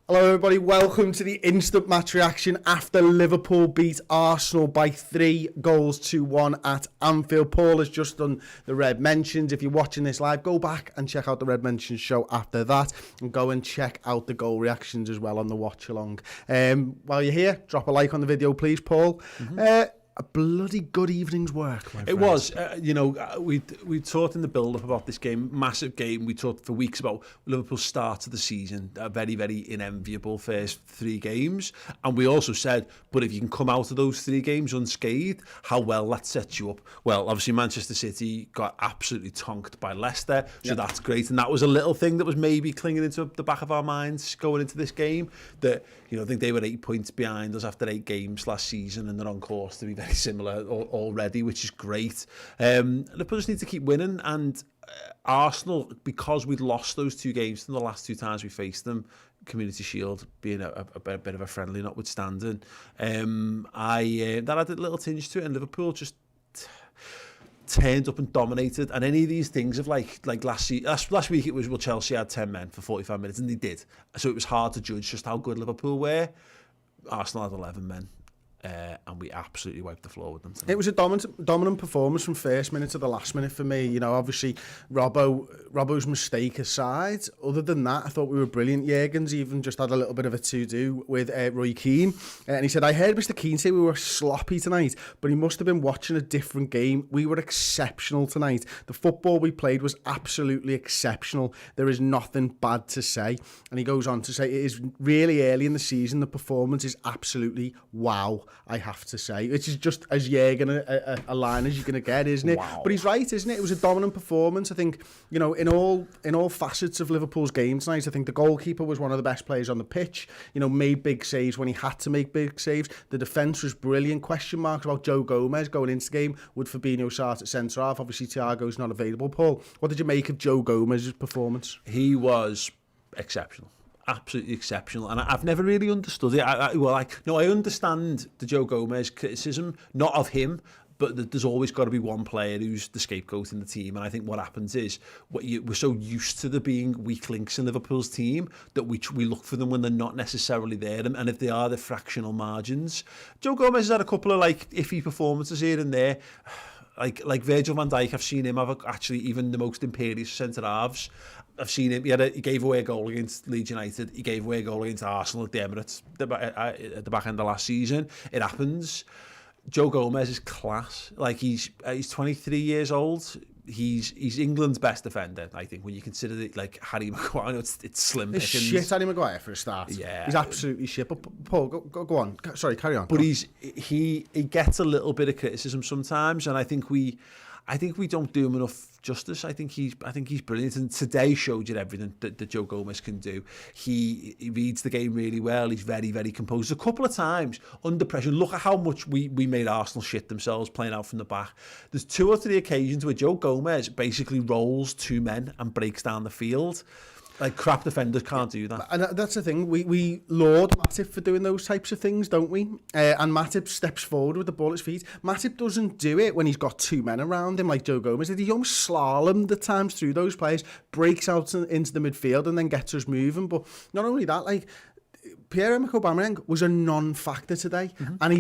Hello everybody, welcome to the instant match reaction after Liverpool beat Arsenal by 3-1 at Anfield. Paul has just done the Red Mentions. If you're watching this live, go back and check out the Red Mentions show after that and go and check out the goal reactions as well on the watch along. While you're here, drop a like on the video please, Paul. A bloody good evening's work, my friend. It was, we talked in the build-up about this game, massive game. We talked for weeks about Liverpool's start to the season, a very, very unenviable first 3 games. And we also said, but if you can come out of those 3 games unscathed, how well that sets you up. Well, obviously Manchester City got absolutely tonked by Leicester, so that's great. And that was a little thing that was maybe clinging into the back of our minds going into this game, that, I think they were 8 points behind us after 8 games last season, and they're on course to be very similar already, which is great. Liverpool just need to keep winning, and Arsenal, because we'd lost those 2 games from the last 2 times we faced them, Community Shield being a bit of a friendly notwithstanding, that had a little tinge to it, and Liverpool just turned up and dominated. And any of these things of like last week it was, well, Chelsea had 10 men for 45 minutes, and they did, so it was hard to judge just how good Liverpool were. Arsenal had 11 men. And we absolutely wiped the floor with them tonight. It was a dominant performance from first minute to the last minute for me. Obviously, Robbo's mistake aside, other than that, I thought we were brilliant. Jurgen's even just had a little bit of a to-do with Roy Keane. And he said, I heard Mr. Keane say we were sloppy tonight, but he must have been watching a different game. We were exceptional tonight. The football we played was absolutely exceptional. There is nothing bad to say. And he goes on to say, it is really early in the season. The performance is absolutely wow, I have to say, which is just as Jurgen a line as you're going to get, isn't it? Wow. But he's right, isn't it? It was a dominant performance. I think, in all facets of Liverpool's game tonight, I think the goalkeeper was one of the best players on the pitch, made big saves when he had to make big saves. The defence was brilliant. Question marks about Joe Gomez going into the game. Would Fabinho start at centre-half? Obviously, Thiago's not available. Paul, what did you make of Joe Gomez's performance? He was exceptional. Absolutely exceptional, and I've never really understood it. I understand the Joe Gomez criticism, not of him, but there's always got to be one player who's the scapegoat in the team. And I think what happens is we're so used to there being weak links in Liverpool's team that we look for them when they're not necessarily there, and if they are, they're fractional margins. Joe Gomez has had a couple of iffy performances here and there. Like Virgil van Dijk, I've seen him have actually even the most imperious centre halves. I've seen him. He gave away a goal against Leeds United. He gave away a goal against Arsenal at the Emirates at the back end of last season. It happens. Joe Gomez is class. He's 23 years old. He's England's best defender, I think, when you consider it, Harry Maguire. I know it's slim pickings. Shit, Harry Maguire for a start. Yeah, he's absolutely shit. But Paul, go on. Sorry, carry on. But he gets a little bit of criticism sometimes, and I think we don't do him enough justice. I think he's brilliant, and today showed you everything that Joe Gomez can do. He reads the game really well. He's very, very composed. A couple of times under pressure. Look at how much we made Arsenal shit themselves playing out from the back. There's 2 or 3 occasions where Joe Gomez basically rolls 2 men and breaks down the field. Crap defenders can't do that. And that's the thing. We laud Matip for doing those types of things, don't we? And Matip steps forward with the ball at his feet. Matip doesn't do it when he's got 2 men around him like Joe Gomez did. He almost slalomed at times through those players, breaks out into the midfield and then gets us moving. But not only that, Pierre-Emerick Aubameyang was a non-factor today, and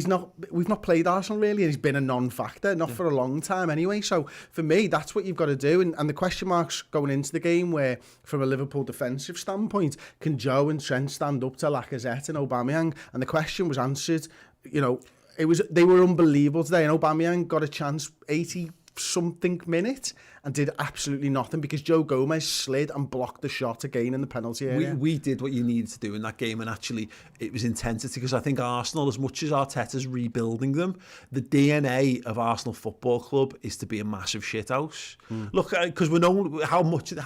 we've not played Arsenal really, and he's been a non-factor, not for a long time anyway. So for me, that's what you've got to do. And the question marks going into the game, where from a Liverpool defensive standpoint, can Joe and Trent stand up to Lacazette and Aubameyang? And the question was answered. They were unbelievable today, and Aubameyang got a chance 80-something minute and did absolutely nothing because Joe Gomez slid and blocked the shot again in the penalty area. We did what you needed to do in that game, and actually it was intensity, because I think Arsenal, as much as Arteta's rebuilding them, the DNA of Arsenal Football Club is to be a massive shithouse. Look, because we know how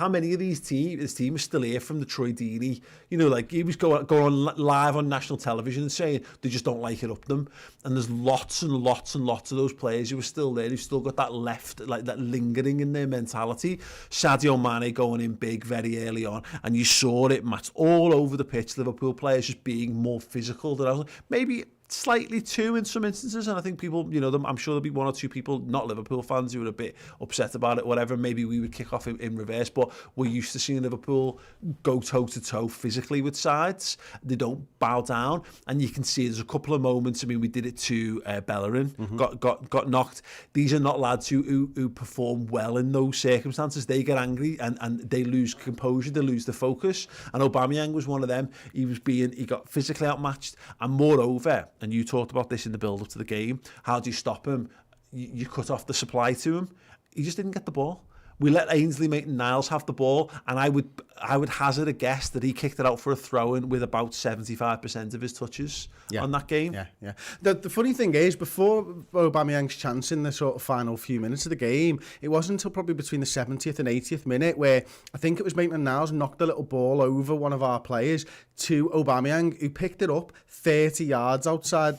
many of this team is still here from the Troy Deeney. He was going on live on national television and saying they just don't like it up them. And there's lots and lots and lots of those players who are still there, who've still got that left, that lingering in their mentality. Sadio Mane going in big very early on, and you saw it, Matt, all over the pitch. Liverpool players just being more physical than I was. Maybe slightly too in some instances, and I think people, I'm sure there'll be one or two people, not Liverpool fans, who are a bit upset about it, whatever. Maybe we would kick off in reverse, but we're used to seeing Liverpool go toe-to-toe physically with sides. They don't bow down, and you can see there's a couple of moments. I mean, we did it to Bellerin, got knocked. These are not lads who perform well in those circumstances. They get angry and they lose composure, they lose the focus, and Aubameyang was one of them. He got physically outmatched, and moreover, and you talked about this in the build-up to the game, how do you stop him? You cut off the supply to him. He just didn't get the ball. We let Ainsley Maitland-Niles have the ball, and I would hazard a guess that he kicked it out for a throw-in with about 75% of his touches on that game. Yeah. The funny thing is, before Aubameyang's chance in the sort of final few minutes of the game, it wasn't until probably between the 70th and 80th minute where I think it was Maitland-Niles knocked a little ball over one of our players to Aubameyang, who picked it up 30 yards outside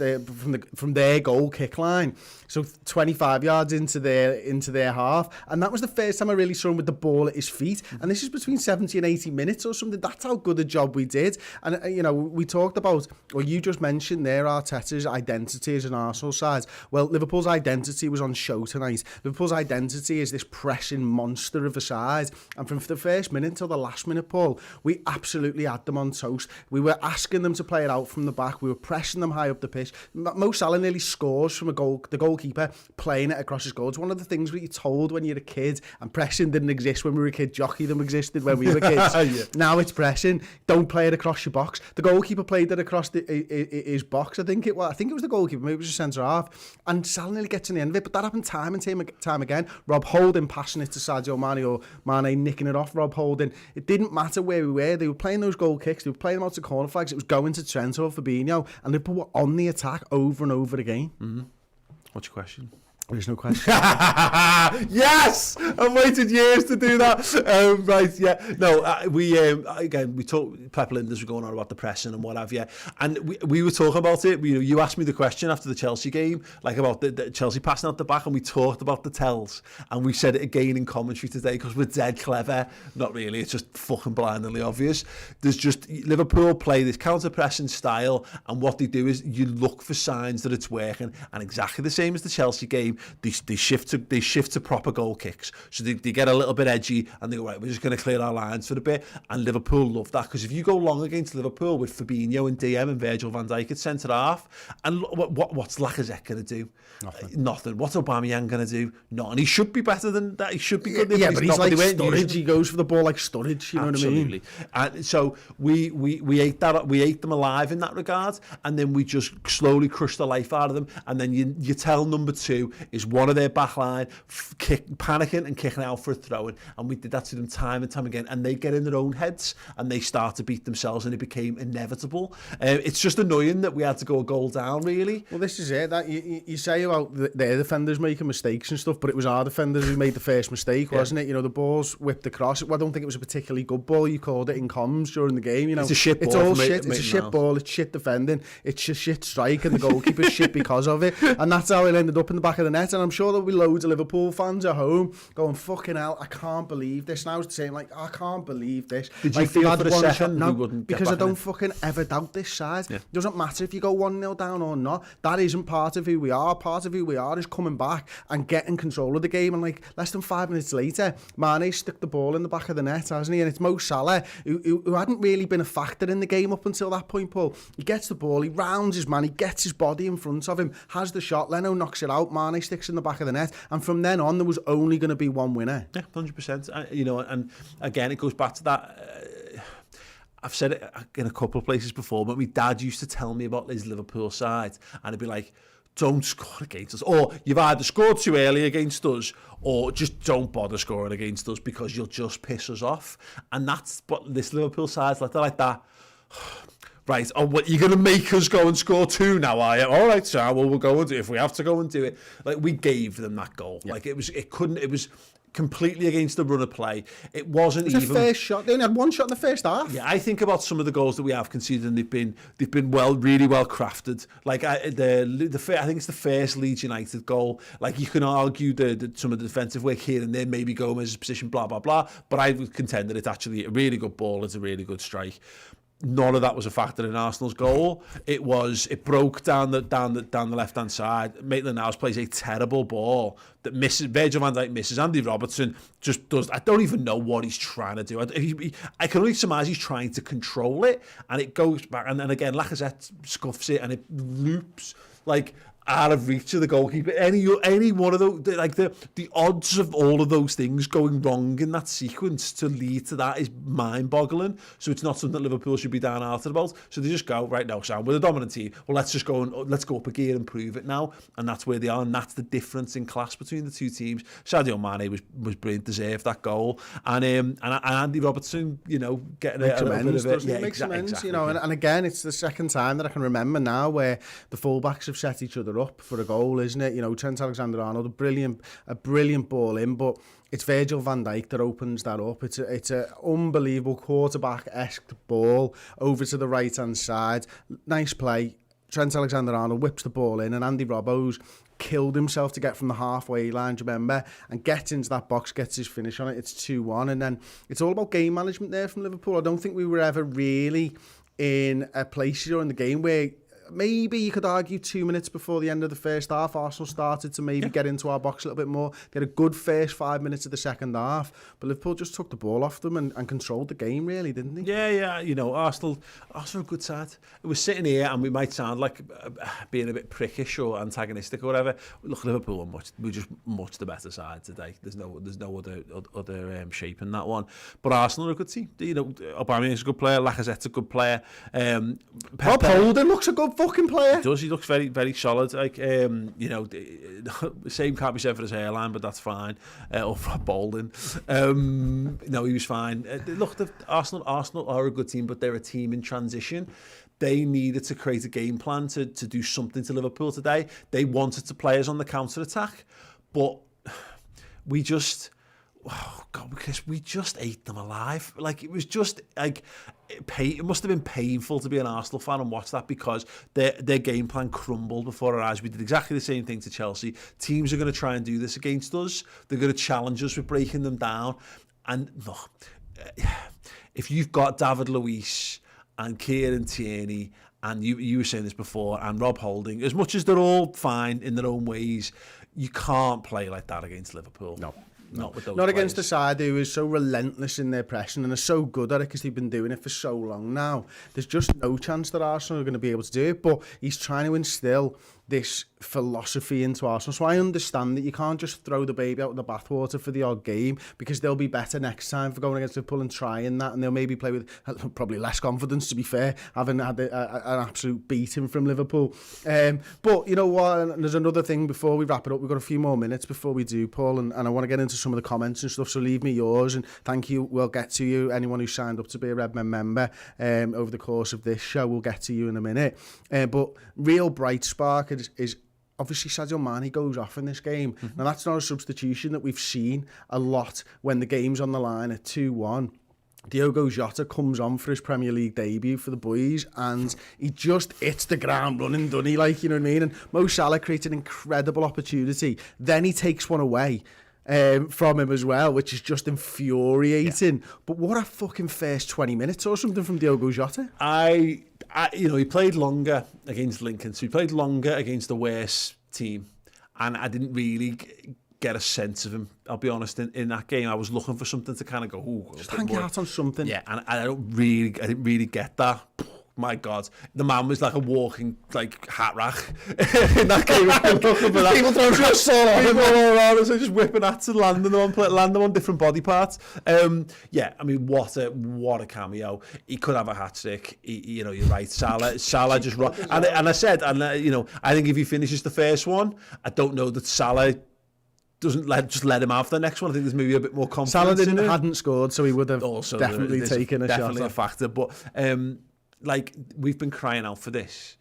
from their goal kick line. So 25 yards into their half, and that was the first time I really saw him with the ball at his feet. And this is between 70 and 80 minutes or something. That's how good a job we did. And we talked about, or you just mentioned there, Arteta's identity as an Arsenal side. Well, Liverpool's identity was on show tonight. Liverpool's identity is this pressing monster of a side. And from the first minute till the last minute, Paul, we absolutely had them on toast. We were asking them to play it out from the back. We were pressing them high up the pitch. Mo Salah nearly scores from the goalkeeper playing it across his goal. It's one of the things that you're told when you're a kid, and pressing didn't exist when we were a kid. Jockey them existed when we were kids. Yeah. Now it's pressing. Don't play it across your box. The goalkeeper played it across his box. I think it was the goalkeeper. Maybe it was a centre half. And Salah nearly gets in the end of it. But that happened time and time again. Rob Holding passing it to Sadio Mane, or Mane nicking it off Rob Holding. It didn't matter where we were. They were playing those goal kicks. They were playing them out to corner flags. It was going to Trent or Fabinho, and Liverpool were on the attack over and over again. Mm-hmm. What's your question? There's no question. Yes! I've waited years to do that. Right, yeah. No, we talked, Pep Linders were going on about the pressing and what have you. And we were talking about it. You asked me the question after the Chelsea game, like about the Chelsea passing out the back, and we talked about the tells. And we said it again in commentary today because we're dead clever. Not really, it's just fucking blindingly obvious. There's just, Liverpool play this counter-pressing style, and what they do is you look for signs that it's working. And exactly the same as the Chelsea game, they shift to proper goal kicks. So they get a little bit edgy and they go, right, we're just going to clear our lines for a bit. And Liverpool love that, because if you go long against Liverpool with Fabinho and DM and Virgil van Dijk at centre half, and what's Lacazette going to do? Nothing. What's Aubameyang going to do? Nothing. He should be better than that. He should be good. Yeah, but he's like Sturridge. He goes for the ball like Sturridge. You know what I mean? And so we ate that. We ate them alive in that regard, and then we just slowly crushed the life out of them. And then you tell number two is one of their back line panicking and kicking out for a throw-in, and we did that to them time and time again, and they get in their own heads and they start to beat themselves, and it became inevitable. It's just annoying that we had to go a goal down, really. Well, this is it. That you say about their defenders making mistakes and stuff, but it was our defenders who made the first mistake, wasn't it? The ball's whipped across. I don't think it was a particularly good ball. You called it in comms during the game. It's a shit ball. It's all shit. It's a shit ball. It's shit defending. It's a shit strike, and the goalkeeper's shit because of it. And that's how it ended up in the back of the net. And I'm sure there'll be loads of Liverpool fans at home going, fucking hell, I can't believe this. Now it's saying, like, I can't believe this. Did you feel for a second we wouldn't get because back I don't fucking ever doubt this side. It doesn't matter if you go 1-0 down or not. That isn't part of who we are. Part of who we are is coming back and getting control of the game. And like less than 5 minutes later, Mane stuck the ball in the back of the net, hasn't he? And it's Mo Salah, who hadn't really been a factor in the game up until that point, Paul. He gets the ball, he rounds his man, he gets his body in front of him, has the shot, Leno knocks it out, Mane sticks in the back of the net, and from then on there was only going to be one winner. Yeah, 100%. And again, it goes back to that. I've said it in a couple of places before, but my dad used to tell me about his Liverpool side, and he'd be like, don't score against us, or you've either scored too early against us, or just don't bother scoring against us because you'll just piss us off. And that's what this Liverpool side's like. They're like that. Right, what, you're going to make us go and score 2 now, are you? All right, sir, well, we'll go and do it. If we have to go and do it. Like, we gave them that goal. Yeah. Like, it was completely against the run of play. It wasn't even... It was a first shot. They only had one shot in the first half. Yeah, I think about some of the goals that we have conceded, and they've been really well crafted. Like, I think it's the first Leeds United goal. Like, you can argue some of the defensive work here and there, maybe Gomez's position, blah, blah, blah. But I would contend that it's actually a really good ball. It's a really good strike. none of that was a factor in Arsenal's goal. It broke down the left hand side. Maitland-Niles plays a terrible ball that misses. Virgil van Dijk misses. Andy Robertson just does. I don't even know what he's trying to do. I can only surmise he's trying to control it, and it goes back. And then again, Lacazette scuffs it, and it loops like out of reach of the goalkeeper. Any one of those, like the odds of all of those things going wrong in that sequence to lead to that is mind-boggling. So it's not something that Liverpool should be downhearted about. So they just go, right now, Sam, we're the dominant team. Well, let's go up a gear and prove it now. And that's where they are. And that's the difference in class between the two teams. Sadio Mane was brilliant, deserved that goal. And Andy Robertson, getting a little bit of it. Yeah, exactly. And again, it's the second time that I can remember now where the fullbacks have set each other up for a goal, isn't it? Trent Alexander-Arnold, a brilliant ball in, but it's Virgil van Dijk that opens that up. It's an unbelievable quarterback-esque ball over to the right-hand side. Nice play. Trent Alexander-Arnold whips the ball in, and Andy Robbo's killed himself to get from the halfway line, do you remember? And gets into that box, gets his finish on it. It's 2-1, and then it's all about game management there from Liverpool. I don't think we were ever really in a place during the game where maybe you could argue 2 minutes before the end of the first half, Arsenal started to maybe get into our box a little bit more. They had a good first 5 minutes of the second half, but Liverpool just took the ball off them and controlled the game, really, didn't they? Yeah. Arsenal are a good side. It was sitting here, and we might sound like being a bit prickish or antagonistic or whatever. Look, Liverpool we're just much the better side today. There's no other shape in that one. But Arsenal are a good team. Aubameyang's a good player. Lacazette's a good player. Rob Holding looks a good fucking player. He does. He looks very, very solid. Like, same can't be said for his hairline, but that's fine. Or for Bolden. No, he was fine. Look, Arsenal are a good team, but they're a team in transition. They needed to create a game plan to do something to Liverpool today. They wanted to play us on the counter-attack, but we just... Oh God, because we just ate them alive. Like, it was just like it must have been painful to be an Arsenal fan and watch that, because their game plan crumbled before our eyes. We did exactly the same thing to Chelsea. Teams are going to try and do this against us. They're going to challenge us with breaking them down. And look, if you've got David Luiz and Kieran Tierney, and you were saying this before, and Rob Holding, as much as they're all fine in their own ways, you can't play like that against Liverpool. No. Not with those Not players. against the side who is so relentless in their pressing and are so good at it because they've been doing it for so long now. There's just no chance that Arsenal are going to be able to do it, but he's trying to instill this philosophy into Arsenal. So I understand that you can't just throw the baby out with the bathwater for the odd game, because they'll be better next time for going against Liverpool and trying that, and they'll maybe play with probably less confidence, to be fair, having had an absolute beating from Liverpool. But you know what, and there's another thing before we wrap it up. We've got a few more minutes before we do, Paul, and I want to get into some of the comments and stuff, so leave me yours, and thank you. We'll get to you. Anyone who signed up to be a Redmen member over the course of this show, we'll get to you in a minute. But real bright spark is obviously Sadio Mane goes off in this game. Mm-hmm. Now, that's not a substitution that we've seen a lot when the game's on the line at 2-1. Diogo Jota comes on for his Premier League debut for the boys, and he just hits the ground running, doesn't he? Like, you know what I mean? And Mo Salah creates an incredible opportunity. Then he takes one away from him as well, which is just infuriating. Yeah. But what a fucking first 20 minutes or something from Diogo Jota. He played longer against Lincoln, so he played longer against the worst team, and I didn't really get a sense of him, I'll be honest. In that game, I was looking for something to kind of go, ooh, just hang your hat on something. Yeah, and I didn't really get that. My God, the man was like a walking hat rack in that game. People throwing just all around, so just whipping hats and landing them on different body parts. I mean, what a cameo. He could have a hat trick. You're right. Salah just rocked. And I said, I think if he finishes the first one, I don't know that Salah doesn't let him have the next one. I think there's maybe a bit more confidence. Salah hadn't scored, so he would have also definitely taken a shot. Definitely a factor, but. We've been crying out for this.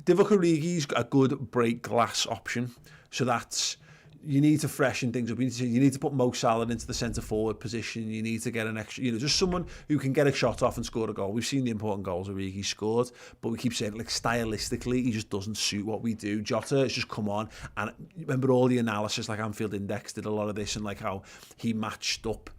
Divock Origi's a good break glass option, so that's, you need to freshen things up. You need to put Mo Salah into the centre forward position. You need to get an extra, just someone who can get a shot off and score a goal. We've seen the important goals Origi scored, but we keep saying, stylistically, he just doesn't suit what we do. Jota has just come on, and remember all the analysis, Anfield Index did a lot of this, and how he matched up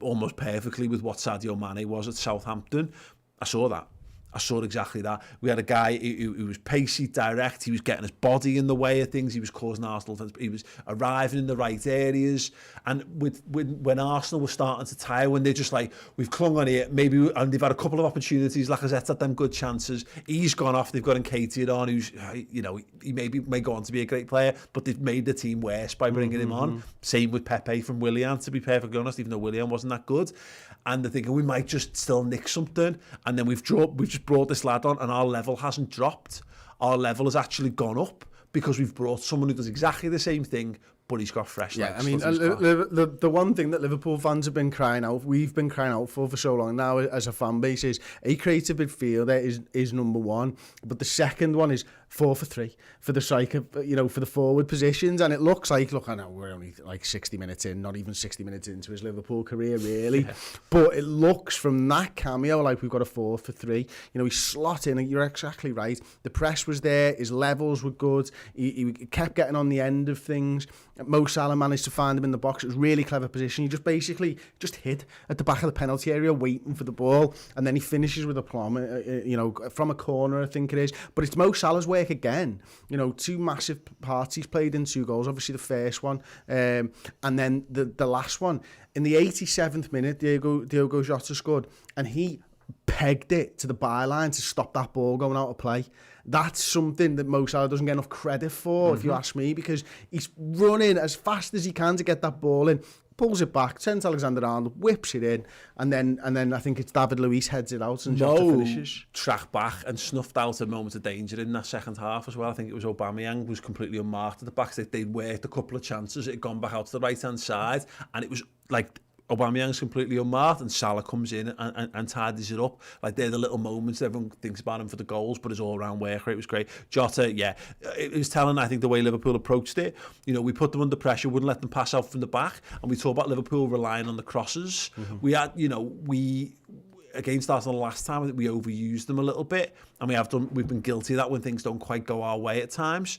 almost perfectly with what Sadio Mane was at Southampton. I saw that. I saw exactly that. We had a guy who was pacey, direct. He was getting his body in the way of things. He was causing Arsenal. He was arriving in the right areas. And when Arsenal were starting to tire, when they're just like, we've clung on here, and they've had a couple of opportunities. Lacazette's had them good chances. He's gone off. They've got Nketiah on, who's, he may go on to be a great player, but they've made the team worse by bringing him on. Same with Pepe from Willian, to be perfectly honest, even though Willian wasn't that good. And they're thinking we might just still nick something, and then we've just brought this lad on, and our level hasn't dropped. Our level has actually gone up because we've brought someone who does exactly the same thing, but he's got fresh legs. I mean, the one thing that Liverpool fans have been crying out, we've been crying out for so long now as a fan base, is a creative midfielder is number one, but the second one is 4 for 3 for the striker, for the forward positions. And it looks like, I know we're only like 60 minutes in, not even 60 minutes into his Liverpool career, really. But it looks from that cameo like we've got a 4 for 3. He's slotting, and you're exactly right. The press was there, his levels were good, he kept getting on the end of things. Mo Salah managed to find him in the box. It was a really clever position. He just basically hid at the back of the penalty area waiting for the ball, and then he finishes with a plum, from a corner, I think it is. But it's Mo Salah's work again. 2 massive parts he's played in, 2 goals. Obviously the first one, and then the last one. In the 87th minute, Diogo Jota scored, and he pegged it to the byline to stop that ball going out of play. That's something that Mo Salah doesn't get enough credit for, if you ask me, because he's running as fast as he can to get that ball in, pulls it back, sends Alexander-Arnold, whips it in, and then I think it's David Luiz heads it out and Jota finishes. Tracked back and snuffed out a moment of danger in that second half as well. I think it was Aubameyang was completely unmarked at the back. They'd worked a couple of chances, it had gone back out to the right-hand side, and it was like Aubameyang's completely unmarked, and Salah comes in and tidies it up. Like, they're the little moments everyone thinks about him for the goals, but his all-round work rate was great. Jota, it was telling, I think, the way Liverpool approached it. We put them under pressure, wouldn't let them pass out from the back, and we talk about Liverpool relying on the crosses. We had, against Arsenal last time, I think we overused them a little bit, and we've been guilty of that when things don't quite go our way at times.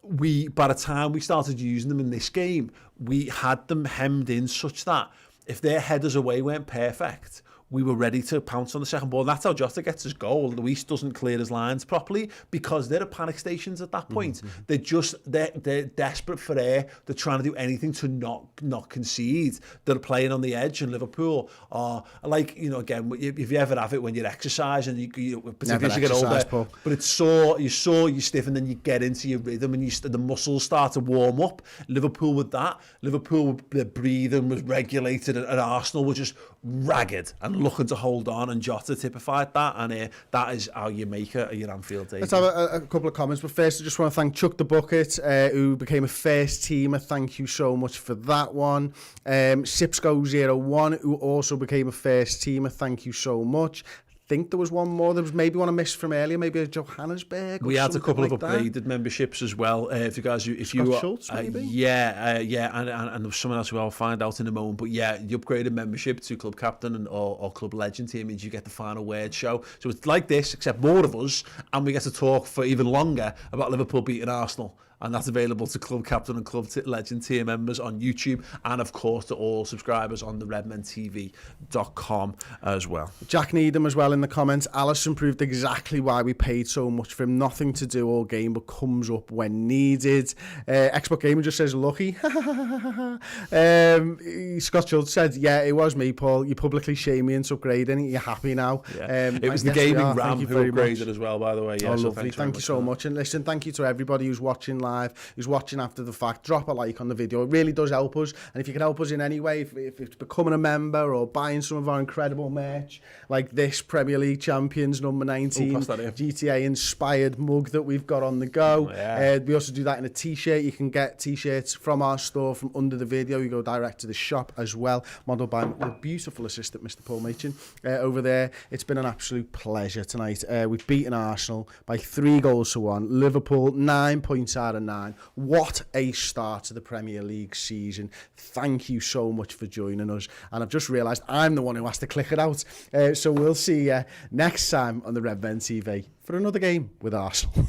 By the time we started using them in this game, we had them hemmed in such that if their headers away weren't perfect, we were ready to pounce on the second ball. And that's how Jota gets his goal. Luis doesn't clear his lines properly because they're at panic stations at that point. They're desperate for air. They're trying to do anything to not concede. They're playing on the edge, and Liverpool are like, again, if you ever have it when you're exercising, particularly as you get older, Paul. But it's you stiff, and then you get into your rhythm, and the muscles start to warm up. Liverpool with that. Their breathing was regulated, and Arsenal were just ragged and looking to hold on, and Jota typified that, and that is how you make it at your Anfield day. Let's have a couple of comments, but first I just want to thank Chuck the Bucket, who became a first teamer. Thank you so much for that one. Sipsco01, who also became a first teamer. Thank you so much. I think there was one more. There was maybe one I missed from earlier, maybe a Johannesburg. We had a couple of upgraded memberships as well. If you guys, Schultz, maybe? And there was someone else who I'll find out in a moment. But yeah, the upgraded membership to Club Captain or Club Legend team means you get the final word show. So it's like this, except more of us, and we get to talk for even longer about Liverpool beating Arsenal. And that's available to Club Captain and Club Legend tier members on YouTube, and of course to all subscribers on the redmentv.com as well. Jack Needham as well in the comments. Alisson proved exactly why we paid so much for him. Nothing to do all game, but comes up when needed. Xbox Gamer just says lucky. Scott Schultz said, yeah, it was me, Paul. You publicly shame me into upgrading. You're happy now. Yeah. It was the gaming RAM who upgraded as well, by the way. Yeah, so lovely. Thank you so much. And listen, thank you to everybody who's watching live, who's watching after the fact. Drop a like on the video. It really does help us, and if you can help us in any way, if it's becoming a member or buying some of our incredible merch, like this Premier League Champions number 19 GTA inspired mug that we've got on the go. We also do that in a t-shirt. You can get t-shirts from our store from under the video. You go direct to the shop as well, modelled by the beautiful assistant Mr. Paul Machin over there. It's been an absolute pleasure tonight. We've beaten Arsenal by 3-1. Liverpool 9 points out of 9. What a start to the Premier League season. Thank you so much for joining us. And I've just realised I'm the one who has to click it out. So we'll see you next time on the Redmen TV for another game with Arsenal.